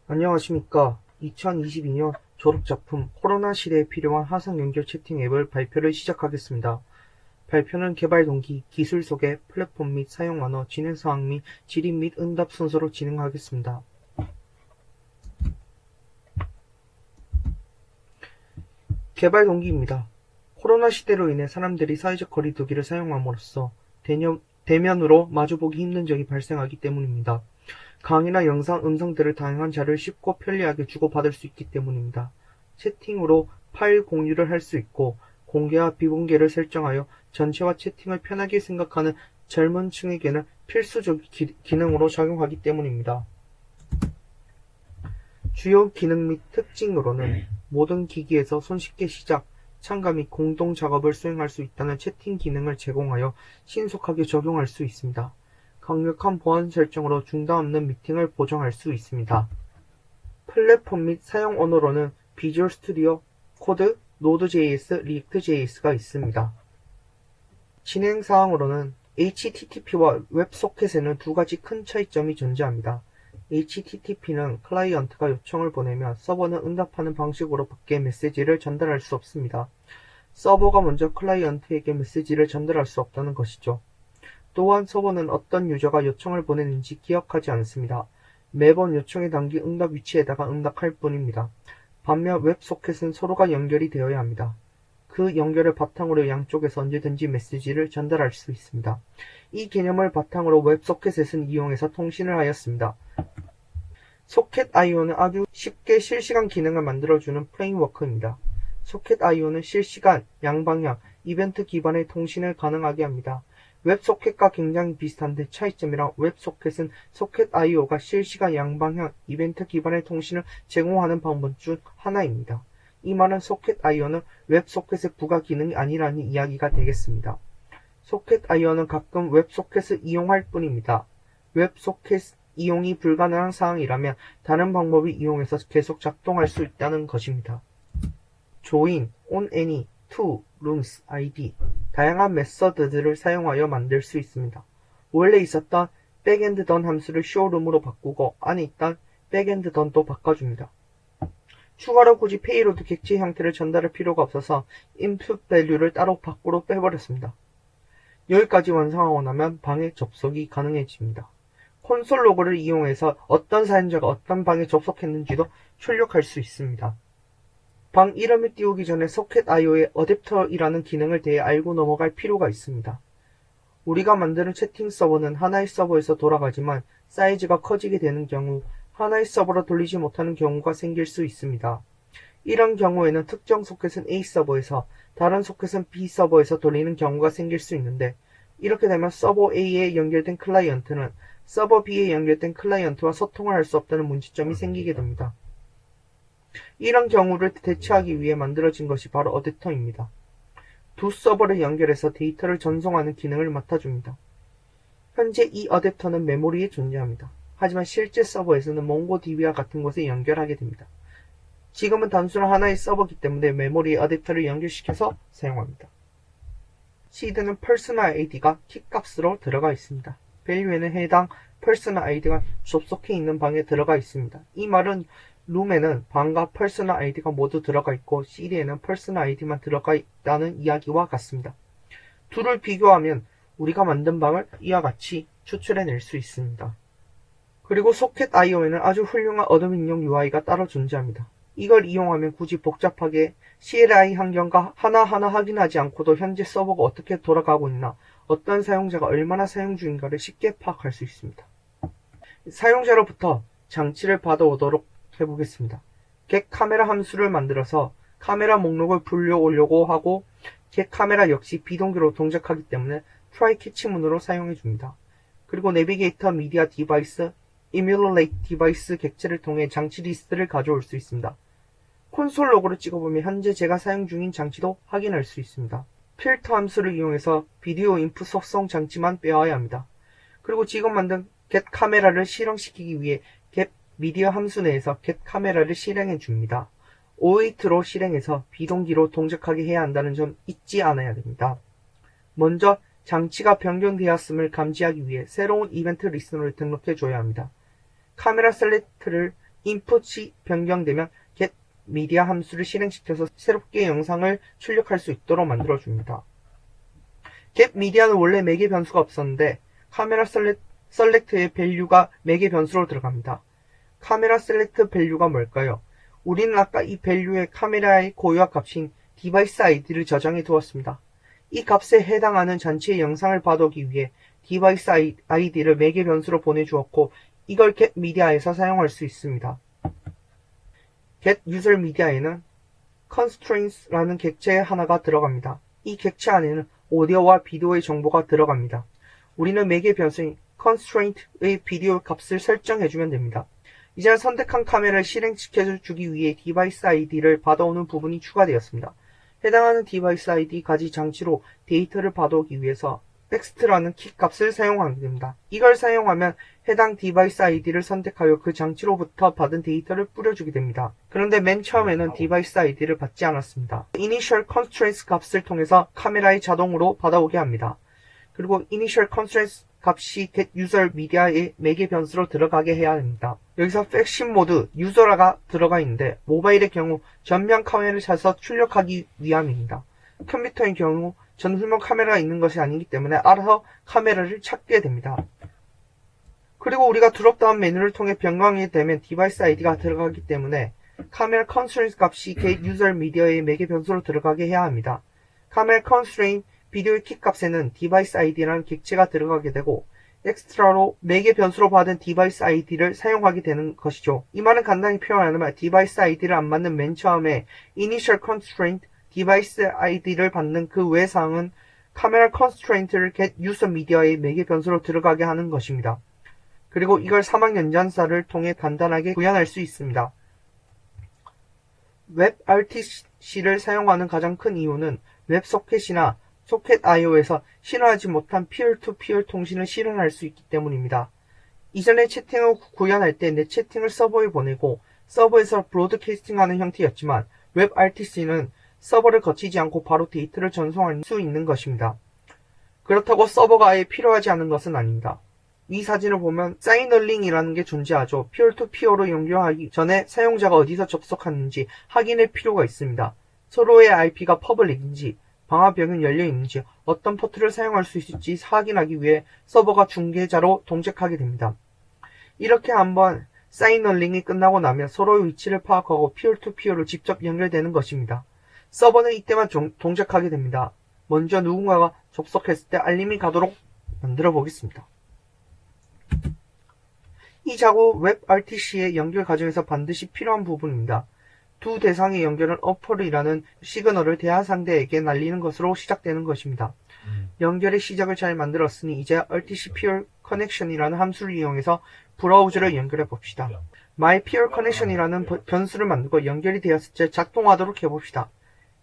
안녕하십니까. 2022년 졸업작품 코로나 시대에 필요한 화상 연결 채팅 앱을 발표를 시작하겠습니다. 발표는 개발 동기, 기술 소개, 플랫폼 및 사용 완화, 진행 사항 및 질의 및 응답 순서로 진행하겠습니다. 개발 동기입니다. 코로나 시대로 인해 사람들이 사회적 거리두기를 사용함으로써 대면으로 마주보기 힘든 적이 발생하기 때문입니다. 강의나 영상, 음성들을 다양한 자료를 쉽고 편리하게 주고받을 수 있기 때문입니다. 채팅으로 파일 공유를 할 수 있고 공개와 비공개를 설정하여 전체와 채팅을 편하게 생각하는 젊은 층에게는 필수적 기능으로 작용하기 때문입니다. 주요 기능 및 특징으로는 모든 기기에서 손쉽게 시작, 참가 및 공동 작업을 수행할 수 있다는 채팅 기능을 제공하여 신속하게 적용할 수 있습니다. 강력한 보안 설정으로 중단 없는 미팅을 보장할 수 있습니다. 플랫폼 및 사용 언어로는 비주얼 스튜디오, 코드, 노드.js, 리액트.js가 있습니다. 진행 사항으로는 HTTP와 웹소켓에는 두 가지 큰 차이점이 존재합니다. HTTP는 클라이언트가 요청을 보내면 서버는 응답하는 방식으로 밖에 메시지를 전달할 수 없습니다. 서버가 먼저 클라이언트에게 메시지를 전달할 수 없다는 것이죠. 또한 서버는 어떤 유저가 요청을 보냈는지 기억하지 않습니다. 매번 요청에 담긴 응답 위치에다가 응답할 뿐입니다. 반면 웹소켓은 서로가 연결이 되어야 합니다. 그 연결을 바탕으로 양쪽에서 언제든지 메시지를 전달할 수 있습니다. 이 개념을 바탕으로 웹소켓을 이용해서 통신을 하였습니다. 소켓.io는 아주 쉽게 실시간 기능을 만들어주는 프레임워크입니다. 소켓.io는 실시간, 양방향, 이벤트 기반의 통신을 가능하게 합니다. 웹소켓과 굉장히 비슷한데 차이점이랑 웹소켓은 소켓.io가 실시간 양방향 이벤트 기반의 통신을 제공하는 방법 중 하나입니다. 이 말은 소켓.io는 웹소켓의 부가 기능이 아니라는 이야기가 되겠습니다. 소켓.io는 가끔 웹소켓을 이용할 뿐입니다. 웹소켓 이용이 불가능한 사항이라면 다른 방법을 이용해서 계속 작동할 수 있다는 것입니다. join, onAny, to, rooms, id 다양한 메서드들을 사용하여 만들 수 있습니다. 원래 있었던 백엔드 던 함수를 showroom으로 바꾸고 안에 있던 백엔드 던도 바꿔줍니다. 추가로 굳이 페이로드 객체 형태를 전달할 필요가 없어서 input value를 따로 밖으로 빼버렸습니다. 여기까지 완성하고 나면 방에 접속이 가능해집니다. 콘솔 로그를 이용해서 어떤 사용자가 어떤 방에 접속했는지도 출력할 수 있습니다. 방 이름을 띄우기 전에 소켓.io의 어댑터이라는 기능을 대해 알고 넘어갈 필요가 있습니다. 우리가 만드는 채팅 서버는 하나의 서버에서 돌아가지만 사이즈가 커지게 되는 경우 하나의 서버로 돌리지 못하는 경우가 생길 수 있습니다. 이런 경우에는 특정 소켓은 A 서버에서 다른 소켓은 B 서버에서 돌리는 경우가 생길 수 있는데 이렇게 되면 서버 A에 연결된 클라이언트는 서버 B에 연결된 클라이언트와 소통을 할 수 없다는 문제점이 생기게 됩니다. 이런 경우를 대처하기 위해 만들어진 것이 바로 어댑터입니다. 두 서버를 연결해서 데이터를 전송하는 기능을 맡아줍니다. 현재 이 어댑터는 메모리에 존재합니다. 하지만 실제 서버에서는 몽고DB와 같은 곳에 연결하게 됩니다. 지금은 단순한 하나의 서버이기 때문에 메모리에 어댑터를 연결시켜서 사용합니다. 시드는 퍼스널 ID가 키값으로 들어가 있습니다. 밸류에는 해당 퍼스널 ID가 접속해 있는 방에 들어가 있습니다. 이 말은 룸에는 방과 퍼스널 아이디가 모두 들어가 있고 CD에는 퍼스널 아이디만 들어가 있다는 이야기와 같습니다. 둘을 비교하면 우리가 만든 방을 이와 같이 추출해낼 수 있습니다. 그리고 소켓.io에는 아주 훌륭한 어드민용 UI가 따로 존재합니다. 이걸 이용하면 굳이 복잡하게 CLI 환경과 하나하나 확인하지 않고도 현재 서버가 어떻게 돌아가고 있나, 어떤 사용자가 얼마나 사용 중인가를 쉽게 파악할 수 있습니다. 사용자로부터 장치를 받아오도록 해보겠습니다. get 카메라 함수를 만들어서 카메라 목록을 불려오려고 하고 get 카메라 역시 비동기로 동작하기 때문에 try 캐치문으로 사용해줍니다. 그리고 내비게이터 미디어 디바이스, emulate 디바이스 객체를 통해 장치 리스트를 가져올 수 있습니다. 콘솔 로그를 찍어보면 현재 제가 사용 중인 장치도 확인할 수 있습니다. 필터 함수를 이용해서 비디오 인풋 속성 장치만 빼와야 합니다. 그리고 지금 만든 get 카메라를 실행시키기 위해 get 미디어 함수 내에서 get 카메라를 실행해 줍니다. awit로 실행해서 비동기로 동작하게 해야 한다는 점 잊지 않아야 됩니다. 먼저 장치가 변경되었음을 감지하기 위해 새로운 이벤트 리스너를 등록해 줘야 합니다. 카메라 셀렉트를 인풋이 변경되면 getMedia 함수를 실행시켜서 새롭게 영상을 출력할 수 있도록 만들어줍니다. getMedia는 원래 매개 변수가 없었는데 카메라 셀렉트의 밸류가 매개 변수로 들어갑니다. 카메라 셀렉트 밸류가 뭘까요? 우리는 아까 이 밸류에 카메라의 고유한 값인 디바이스 아이디를 저장해 두었습니다. 이 값에 해당하는 전체의 영상을 봐두기 위해 디바이스 아이디를 매개 변수로 보내주었고 이걸 getMedia에서 사용할 수 있습니다. getUserMedia에는 constraints라는 객체 하나가 들어갑니다. 이 객체 안에는 오디오와 비디오의 정보가 들어갑니다. 우리는 매개 변수인 constraint의 비디오 값을 설정해주면 됩니다. 이제 선택한 카메라를 실행시켜주기 위해 디바이스 아이디를 받아오는 부분이 추가되었습니다. 해당하는 디바이스 아이디 가지 장치로 데이터를 받아오기 위해서 text라는 키 값을 사용하게 됩니다. 이걸 사용하면 해당 디바이스 아이디를 선택하여 그 장치로부터 받은 데이터를 뿌려주게 됩니다. 그런데 맨 처음에는 디바이스 아이디를 받지 않았습니다. initial constraints 값을 통해서 카메라에 자동으로 받아오게 합니다. 그리고 initial constraints 값이 getUserMedia의 매개 변수로 들어가게 해야 합니다. 여기서 팩신 모드 유저라가 들어가 있는데 모바일의 경우 전면 카메라를 찾아서 출력하기 위함입니다. 컴퓨터의 경우 전후면 카메라가 있는 것이 아니기 때문에 알아서 카메라를 찾게 됩니다. 그리고 우리가 드롭다운 메뉴를 통해 변경하게 되면 디바이스 아이디가 들어가기 때문에 카메라 컨스트레인트 값이 getUserMedia의 매개 변수로 들어가게 해야 합니다. 카메라 컨스트레인트 비디오의 키 값에는 디바이스 아이디라는 객체가 들어가게 되고 엑스트라로 매개 변수로 받은 디바이스 아이디를 사용하게 되는 것이죠. 이 말은 간단히 표현하면 디바이스 아이디를 안 받는 맨 처음에 initial constraint 디바이스 아이디를 받는 그 외 사항은 카메라 컨스트레인트를 getUserMedia의 매개 변수로 들어가게 하는 것입니다. 그리고 이걸 사막 연산사를 통해 간단하게 구현할 수 있습니다. WebRTC를 사용하는 가장 큰 이유는 웹소켓이나 소켓IO에서 실현하지 못한 피어-투-피어 통신을 실현할 수 있기 때문입니다. 이전에 채팅을 구현할 때 내 채팅을 서버에 보내고 서버에서 브로드캐스팅하는 형태였지만 WebRTC는 서버를 거치지 않고 바로 데이터를 전송할 수 있는 것입니다. 그렇다고 서버가 아예 필요하지 않은 것은 아닙니다. 이 사진을 보면 사이널링이라는 게 존재하죠. 피어-투-피어로 연결하기 전에 사용자가 어디서 접속하는지 확인할 필요가 있습니다. 서로의 IP가 퍼블릭인지 방화벽은 열려있는지 어떤 포트를 사용할 수 있을지 확인하기 위해 서버가 중개자로 동작하게 됩니다. 이렇게 한번 사이널링이 끝나고 나면 서로의 위치를 파악하고 피어-투-피어로 직접 연결되는 것입니다. 서버는 이때만 동작하게 됩니다. 먼저 누군가가 접속했을 때 알림이 가도록 만들어 보겠습니다. 이 작업 WebRTC의 연결 과정에서 반드시 필요한 부분입니다. 두 대상의 연결은 어퍼이라는 시그널을 대화 상대에게 날리는 것으로 시작되는 것입니다. 연결의 시작을 잘 만들었으니 이제 RTC Peer Connection이라는 함수를 이용해서 브라우저를 연결해 봅시다. MyPeerConnection이라는 변수를 만들고 연결이 되었을 때 작동하도록 해봅시다.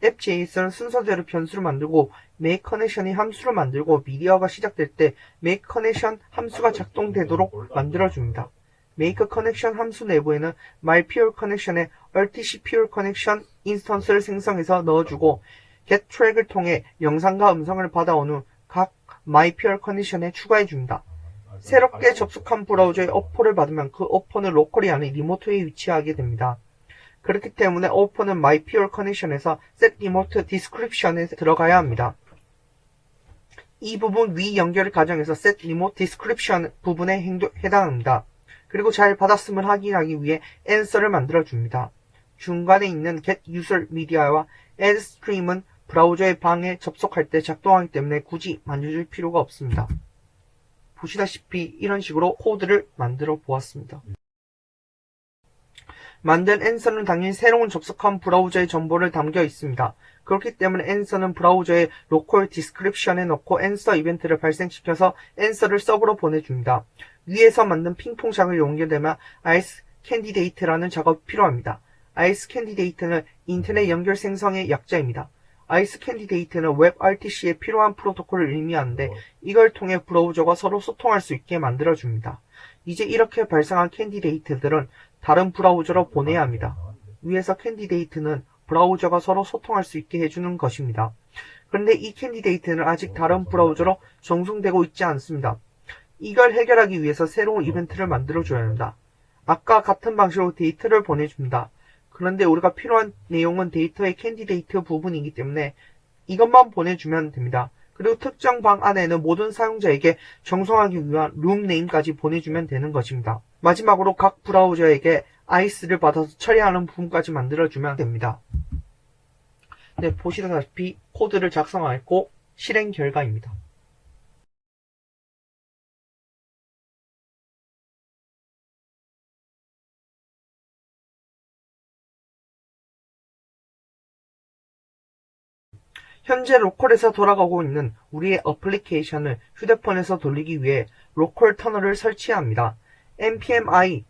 앱.js는 순서대로 변수를 만들고 MakeConnection이 함수를 만들고 미디어가 시작될 때 MakeConnection 함수가 작동되도록 만들어줍니다. MakeConnection 함수 내부에는 MyPeerConnection에 RTC Peer Connection 인스턴스를 생성해서 넣어주고 getTrack을 통해 영상과 음성을 받아온 후 각 MyPeerConnection에 추가해줍니다. 새롭게 접속한 브라우저의 어퍼를 받으면 그 어퍼는 로컬이 아닌 리모트에 위치하게 됩니다. 그렇기 때문에 어퍼는 MyPeerConnection에서 setRemoteDescription에 들어가야 합니다. 이 부분 위 연결 과정에서 setRemoteDescription 부분에 해당합니다. 그리고 잘 받았음을 확인하기 위해 answer를 만들어줍니다. 중간에 있는 getUserMedia와 addStream은 브라우저의 방에 접속할 때 작동하기 때문에 굳이 만져줄 필요가 없습니다. 보시다시피 이런 식으로 코드를 만들어 보았습니다. 만든 answer는 당연히 새로운 접속한 브라우저의 정보를 담겨 있습니다. 그렇기 때문에 answer는 브라우저의 local description에 넣고 answer 이벤트를 발생시켜서 answer를 서버로 보내줍니다. 위에서 만든 핑퐁장을 연결되면 IceCandidate라는 작업이 필요합니다. IceCandidate는 인터넷 연결 생성의 약자입니다. IceCandidate는 WebRTC에 필요한 프로토콜을 의미하는데 이걸 통해 브라우저가 서로 소통할 수 있게 만들어줍니다. 이제 이렇게 발생한 캔디데이트들은 다른 브라우저로 보내야 합니다. 위에서 캔디데이트는 브라우저가 서로 소통할 수 있게 해주는 것입니다. 그런데 이 캔디데이트는 아직 다른 브라우저로 전송되고 있지 않습니다. 이걸 해결하기 위해서 새로운 이벤트를 만들어줘야 합니다. 아까 같은 방식으로 데이터를 보내줍니다. 그런데 우리가 필요한 내용은 데이터의 캔디데이트 부분이기 때문에 이것만 보내주면 됩니다. 그리고 특정 방 안에는 모든 사용자에게 정성하기 위한 룸네임까지 보내주면 되는 것입니다. 마지막으로 각 브라우저에게 IC를 받아서 처리하는 부분까지 만들어주면 됩니다. 네, 보시다시피 코드를 작성하였고 실행 결과입니다. 현재 로컬에서 돌아가고 있는 우리의 어플리케이션을 휴대폰에서 돌리기 위해 로컬 터널을 설치해야 합니다. npm-i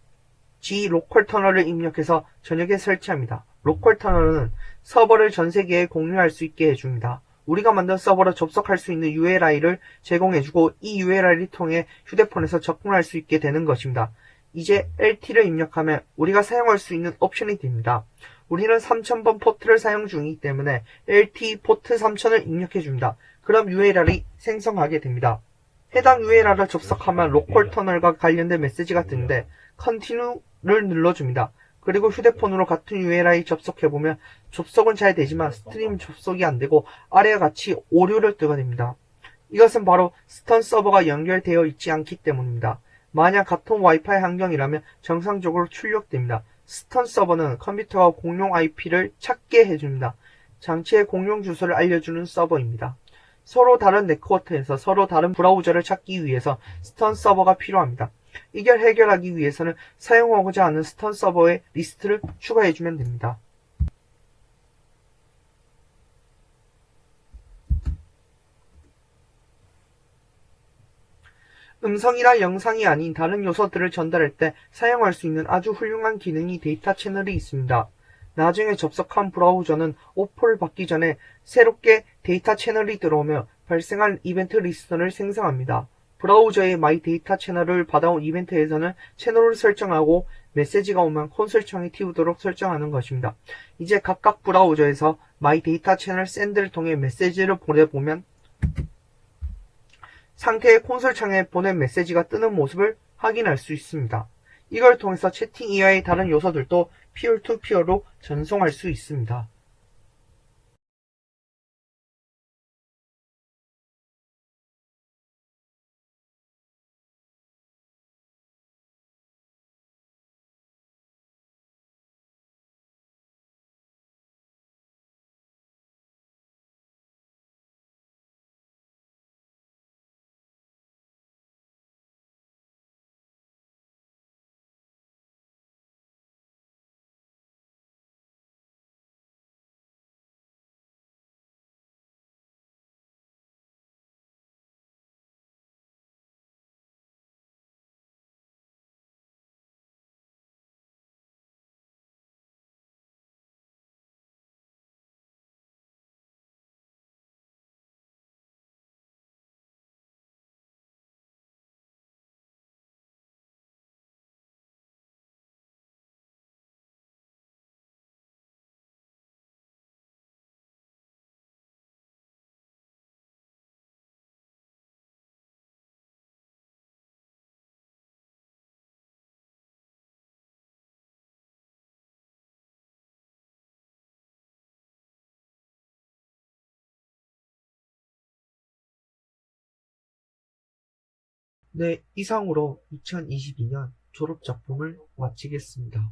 g 로컬 터널을 입력해서 전역에 설치합니다. 로컬 터널은 서버를 전 세계에 공유할 수 있게 해줍니다. 우리가 만든 서버로 접속할 수 있는 URI를 제공해주고 이 URI를 통해 휴대폰에서 접근할 수 있게 되는 것입니다. 이제 LT를 입력하면 우리가 사용할 수 있는 옵션이 됩니다. 우리는 3000번 포트를 사용 중이기 때문에 LT 포트 3000을 입력해줍니다. 그럼 URL이 생성하게 됩니다. 해당 URL을 접속하면 로컬 터널과 관련된 메시지가 뜨는데 Continue를 눌러줍니다. 그리고 휴대폰으로 같은 URI 접속해보면 접속은 잘 되지만 스트림 접속이 안되고 아래와 같이 오류를 뜨게 됩니다. 이것은 바로 스턴 서버가 연결되어 있지 않기 때문입니다. 만약 같은 와이파이 환경이라면 정상적으로 출력됩니다. 스턴 서버는 컴퓨터와 공용 IP를 찾게 해줍니다. 장치의 공용 주소를 알려주는 서버입니다. 서로 다른 네트워크에서 서로 다른 브라우저를 찾기 위해서 스턴 서버가 필요합니다. 이걸 해결하기 위해서는 사용하고자 하는 스턴 서버의 리스트를 추가해주면 됩니다. 음성이나 영상이 아닌 다른 요소들을 전달할 때 사용할 수 있는 아주 훌륭한 기능이 데이터 채널이 있습니다. 나중에 접속한 브라우저는 오프를 받기 전에 새롭게 데이터 채널이 들어오며 발생한 이벤트 리스트를 생성합니다. 브라우저의 마이 데이터 채널을 받아온 이벤트에서는 채널을 설정하고 메시지가 오면 콘솔창에 띄우도록 설정하는 것입니다. 이제 각각 브라우저에서 마이 데이터 채널 샌드를 통해 메시지를 보내보면 상태의 콘솔창에 보낸 메시지가 뜨는 모습을 확인할 수 있습니다. 이걸 통해서 채팅 이외의 다른 요소들도 피어-투-피어로 전송할 수 있습니다. 네, 이상으로 2022년 졸업작품을 마치겠습니다.